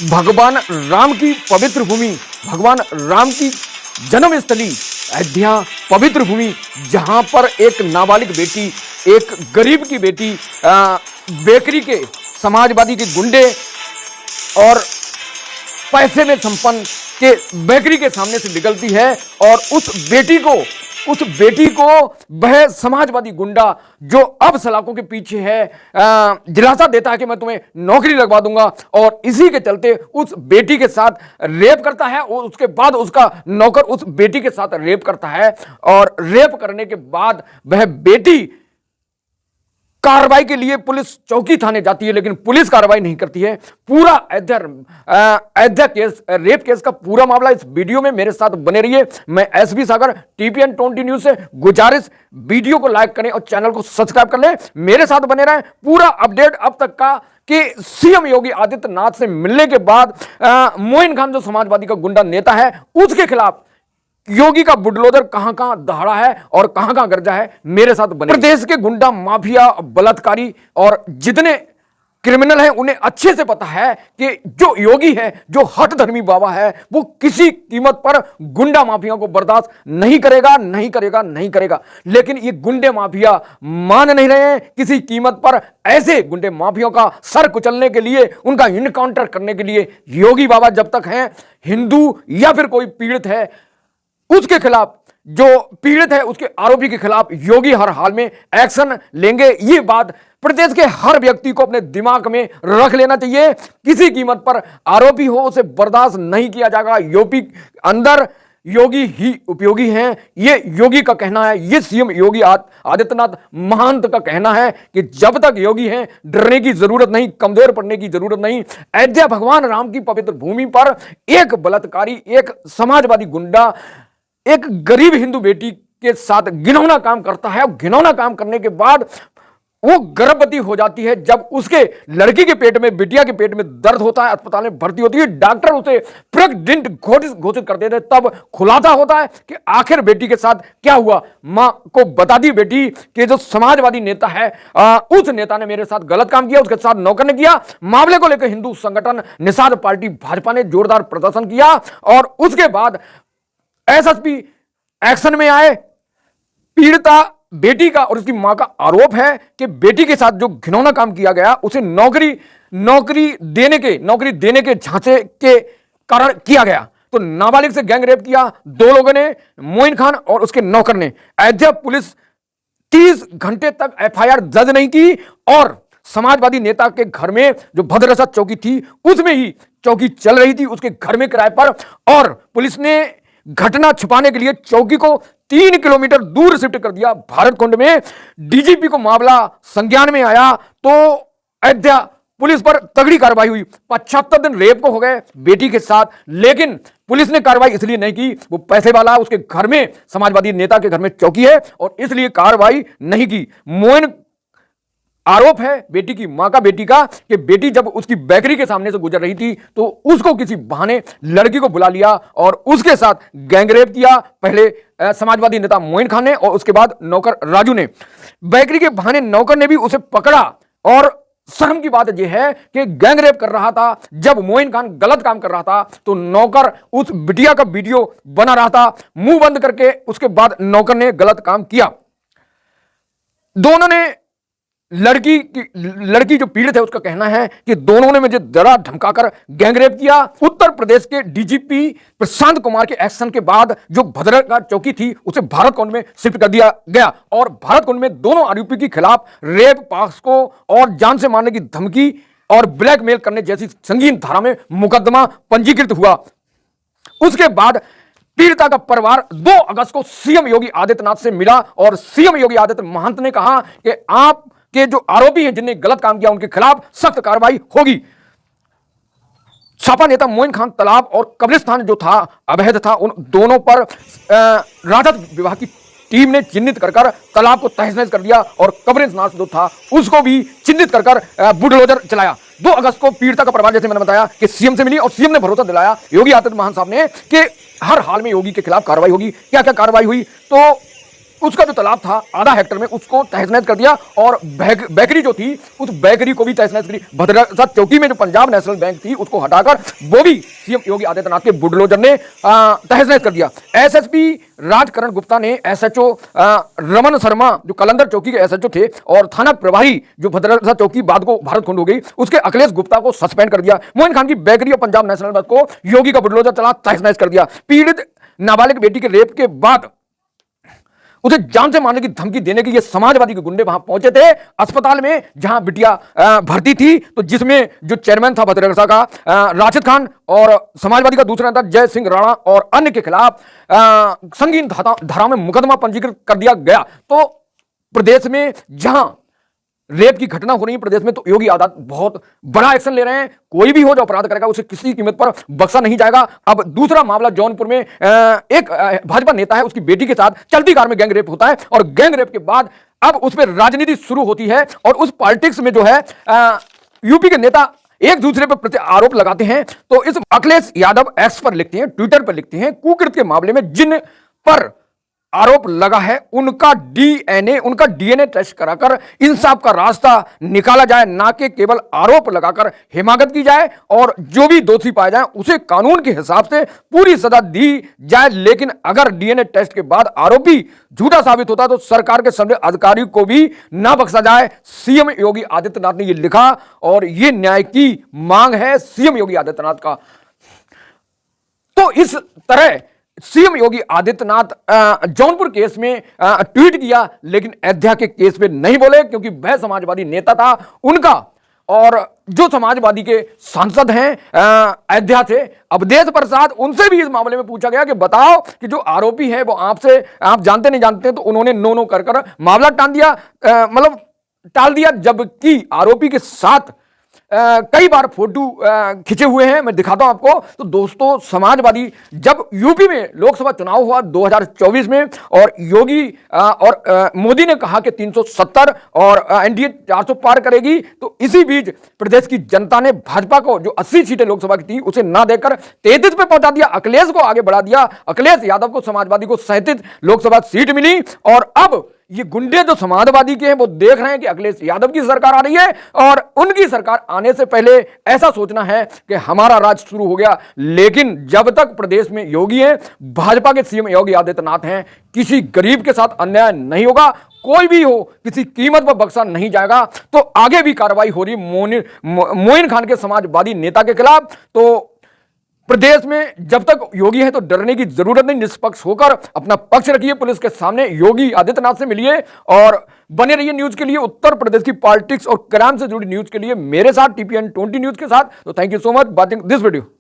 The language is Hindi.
भगवान राम की पवित्र भूमि, भगवान राम की जन्मस्थली अयोध्या पवित्र भूमि, जहां पर एक नाबालिग बेटी, एक गरीब की बेटी बेकरी के समाजवादी के गुंडे और पैसे में संपन्न के बेकरी के सामने से निकलती है और उस बेटी को वह समाजवादी गुंडा जो अब सलाखों के पीछे है दिलासा देता है कि मैं तुम्हें नौकरी लगवा दूंगा, और इसी के चलते उस बेटी के साथ रेप करता है और उसके बाद उसका नौकर उस बेटी के साथ रेप करता है, और रेप करने के बाद वह बेटी कार्रवाई के लिए पुलिस चौकी थाने जाती है, लेकिन पुलिस कार्रवाई नहीं करती है। पूरा अयोध्या केस, रेप केस का पूरा मामला इस वीडियो में मेरे साथ बने रहिए। मैं एसबी सागर टीपीएन 20 न्यूज से गुजारिश, वीडियो को लाइक करें और चैनल को सब्सक्राइब कर लें, मेरे साथ बने रहें। पूरा अपडेट अब तक का कि सीएम योगी आदित्यनाथ से मिलने के बाद मोइन खान जो समाजवादी का गुंडा नेता है, उसके खिलाफ योगी का बुलडोजर कहां कहां दहाड़ा है और कहां कहां गरजा है, मेरे साथ बने। प्रदेश के गुंडा, माफिया, बलात्कारी और जितने क्रिमिनल हैं उन्हें अच्छे से पता है कि जो योगी है, जो हठ धर्मी बाबा है, वो किसी कीमत पर गुंडा माफिया को बर्दाश्त नहीं करेगा, नहीं करेगा, नहीं करेगा। लेकिन ये गुंडे माफिया मान नहीं रहे हैं किसी कीमत पर। ऐसे गुंडे माफियों का सर कुचलने के लिए, उनका इनकाउंटर करने के लिए योगी बाबा जब तक हैं, हिंदू या फिर कोई पीड़ित है उसके खिलाफ, जो पीड़ित है उसके आरोपी के खिलाफ योगी हर हाल में एक्शन लेंगे। ये बात प्रदेश के हर व्यक्ति को अपने दिमाग में रख लेना चाहिए। किसी कीमत पर आरोपी हो उसे बर्दाश्त नहीं किया जाएगा। यूपी अंदर योगी ही उपयोगी हैं, ये योगी का कहना है, ये सीएम योगी आदित्यनाथ महंत का कहना है कि जब तक योगी हैं डरने की जरूरत नहीं, कमजोर पड़ने की जरूरत नहीं। अयोध्या भगवान राम की पवित्र भूमि पर एक बलात्कारी, एक समाजवादी गुंडा एक गरीब हिंदू बेटी के साथ घिनौना काम करता है, और घिनौना काम करने के बाद वो गर्भवती हो जाती है। जब उसके लड़की के पेट में, बिटिया के पेट में दर्द होता है, अस्पताल में भर्ती होती है, डॉक्टर उसे प्रेग्नेंट घोषित कर देते हैं, तब खुलासा होता है कि आखिर बेटी के साथ क्या हुआ। मां को बता दी बेटी कि जो समाजवादी नेता है उस नेता ने मेरे साथ गलत काम किया, उसके साथ नौकर ने किया। मामले को लेकर हिंदू संगठन निषाद पार्टी भाजपा ने जोरदार प्रदर्शन किया और उसके बाद एसएसपी एक्शन में आए। पीड़िता बेटी का और उसकी मां का आरोप है कि बेटी के साथ जो घिनौना काम किया गया उसे नौकरी देने के झांसे के कारण किया गया। तो नाबालिग से गैंग रेप किया दो लोगों ने, मोइन खान और उसके नौकर ने। अयोध्या पुलिस 30 घंटे तक एफआईआर दर्ज नहीं की और समाजवादी नेता के घर में जो भद्रसा चौकी थी उसमें ही चौकी चल रही थी, उसके घर में किराए पर, और पुलिस ने घटना छुपाने के लिए चौकी को 3 किलोमीटर दूर शिफ्ट कर दिया। भारतकुंड में डीजीपी को मामला संज्ञान में आया तो अयोध्या पुलिस पर तगड़ी कार्रवाई हुई। 75 दिन रेप को हो गए बेटी के साथ, लेकिन पुलिस ने कार्रवाई इसलिए नहीं की, वो पैसे वाला, उसके घर में समाजवादी नेता के घर में चौकी है और इसलिए कार्रवाई नहीं की। मोइन आरोप है बेटी की मां का, बेटी का, कि बेटी जब उसकी बेकरी के सामने से गुजर रही थी तो उसको किसी बहाने लड़की को बुला लिया और उसके साथ गैंगरेप किया। पहले समाजवादी नेता मोइन खान ने और उसके बाद नौकर राजू ने। बेकरी के बहाने नौकर ने भी उसे पकड़ा और शर्म की बात यह है कि गैंगरेप कर रहा था। जब मोइन खान गलत काम कर रहा था तो नौकर उस बिटिया का वीडियो बना रहा था मुंह बंद करके। उसके बाद नौकर ने गलत काम किया। दोनों ने लड़की जो पीड़ित है उसका कहना है कि दोनों ने मुझे डरा धमकाकर गैंगरेप किया। उत्तर प्रदेश के डीजीपी प्रशांत कुमार के एक्शन के बाद जो भद्रका चौकी थी उसे भारतकुंड में शिफ्ट कर दिया गया और भारतकुंड में दोनों आरोपी के खिलाफ रेप, पॉक्सो और जान से मारने की धमकी और ब्लैकमेल करने जैसी संगीन धारा में मुकदमा पंजीकृत हुआ। उसके बाद पीड़िता का परिवार 2 अगस्त को सीएम योगी आदित्यनाथ से मिला और सीएम योगी आदित्यनाथ महंत ने कहा कि आप के जो आरोपी हैं जिनने गलत काम किया उनके खिलाफ सख्त कार्रवाई होगी। सपा नेता मोइन खान तालाब और कब्रिस्तान जो था अवैध था, उन दोनों पर राजद विभाग की टीम ने चिन्हित कर तालाब को तहस नहस कर दिया और कब्रिस्तान जो था उसको भी चिन्हित कर बुलडोजर चलाया। 2 अगस्त को पीड़िता का परिवार, जैसे मैंने बताया, कि सीएम से मिली और सीएम ने भरोसा दिलाया योगी आदित्यनाथ साहब ने कि हर हाल में योगी के खिलाफ कार्रवाई होगी। क्या क्या कार्रवाई हुई तो उसका जो तालाब था आधा हेक्टर में, उसको तहस नहस कर दिया और बेकरी जो थी उस बेकरी को भी तहस नहस करी। भद्रक चौकी में जो पंजाब नेशनल बैंक थी उसको हटाकर वो भी सीएम योगी आदित्यनाथ के बुलडोजर ने तहस नहस कर दिया। एसएसपी राजकरण गुप्ता ने एसएचओ रमन शर्मा जो कलंदर चौकी के एसएचओ थे और थाना प्रभारी जो भद्रक चौकी बाद को भारत खंड हो गई उसके अखिलेश गुप्ता को सस्पेंड कर दिया। मोइन खान की बेकरी और पंजाब नेशनल बैंक को योगी का बुलडोजर चला तहस नहस कर दिया। पीड़ित नाबालिग बेटी के रेप के बाद उसे जान से मारने की धमकी देने के लिए समाजवादी के गुंडे वहां पहुंचे थे अस्पताल में जहां बिटिया भर्ती थी, तो जिसमें जो चेयरमैन था भद्रक का राशिद खान और समाजवादी का दूसरा नेता जय सिंह राणा और अन्य के खिलाफ संगीन धाराओं में मुकदमा पंजीकृत कर दिया गया। तो प्रदेश में जहां रेप की घटना हो रही है प्रदेश में, तो योगी आदित्यनाथ बहुत बड़ा एक्शन ले रहे हैं। कोई भी हो जो अपराध करेगा उसे किसी कीमत पर बख्शा नहीं जाएगा। अब दूसरा मामला जौनपुर में एक भाजपा नेता है उसकी बेटी के साथ चलती कार में गैंग रेप होता है और गैंग रेप के बाद अब उस पर राजनीति शुरू होती है और उस पॉलिटिक्स में जो है यूपी के नेता एक दूसरे पर प्रति आरोप लगाते हैं। तो इस अखिलेश यादव एक्स पर लिखते हैं, ट्विटर पर लिखते हैं, कुकृत्य के मामले में जिन पर आरोप लगा है उनका डीएनए टेस्ट कराकर इंसाफ का रास्ता निकाला जाए, ना कि केवल आरोप लगाकर हिमाकत की जाए और जो भी दोषी पाए जाए उसे कानून के हिसाब से पूरी सजा दी जाए। लेकिन अगर डीएनए टेस्ट के बाद आरोपी झूठा साबित होता तो सरकार के सामने अधिकारी को भी ना बख्शा जाए। सीएम योगी आदित्यनाथ ने यह लिखा और यह न्याय की मांग है सीएम योगी आदित्यनाथ का। तो इस तरह सीएम योगी आदित्यनाथ जौनपुर केस में ट्वीट किया, लेकिन अयोध्या के केस में नहीं बोले क्योंकि वह समाजवादी नेता था उनका और जो समाजवादी के सांसद हैं अयोध्या से अवधेश प्रसाद, उनसे भी इस मामले में पूछा गया कि बताओ कि जो आरोपी है वो आपसे आप जानते नहीं जानते, तो उन्होंने नो कर मामला टाल दिया, जबकि आरोपी के साथ कई बार फोटो खिंचे हुए हैं। मैं दिखाता हूं आपको। तो दोस्तों समाजवादी जब यूपी में लोकसभा चुनाव हुआ 2024 में और योगी और मोदी ने कहा कि 370 और एनडीए 400 पार करेगी, तो इसी बीच प्रदेश की जनता ने भाजपा को जो 80 सीटें लोकसभा की थी उसे ना देकर 33 पे पहुंचा दिया, अखिलेश को आगे बढ़ा दिया। अखिलेश यादव को समाजवादी को 37 लोकसभा सीट मिली और अब ये गुंडे जो समाजवादी के हैं वो देख रहे हैं कि अखिलेश यादव की सरकार आ रही है और उनकी सरकार आने से पहले ऐसा सोचना है कि हमारा राज शुरू हो गया। लेकिन जब तक प्रदेश में योगी हैं, भाजपा के सीएम योगी आदित्यनाथ हैं, किसी गरीब के साथ अन्याय नहीं होगा, कोई भी हो किसी कीमत पर बख्शा नहीं जाएगा। तो आगे भी कार्रवाई हो रही मोइन खान के समाजवादी नेता के खिलाफ। तो प्रदेश में जब तक योगी है तो डरने की जरूरत नहीं, निष्पक्ष होकर अपना पक्ष रखिए, पुलिस के सामने योगी आदित्यनाथ से मिलिए और बने रहिए न्यूज के लिए, उत्तर प्रदेश की पॉलिटिक्स और क्राइम से जुड़ी न्यूज के लिए मेरे साथ TPN 20 न्यूज के साथ। तो thank you so much watching this video.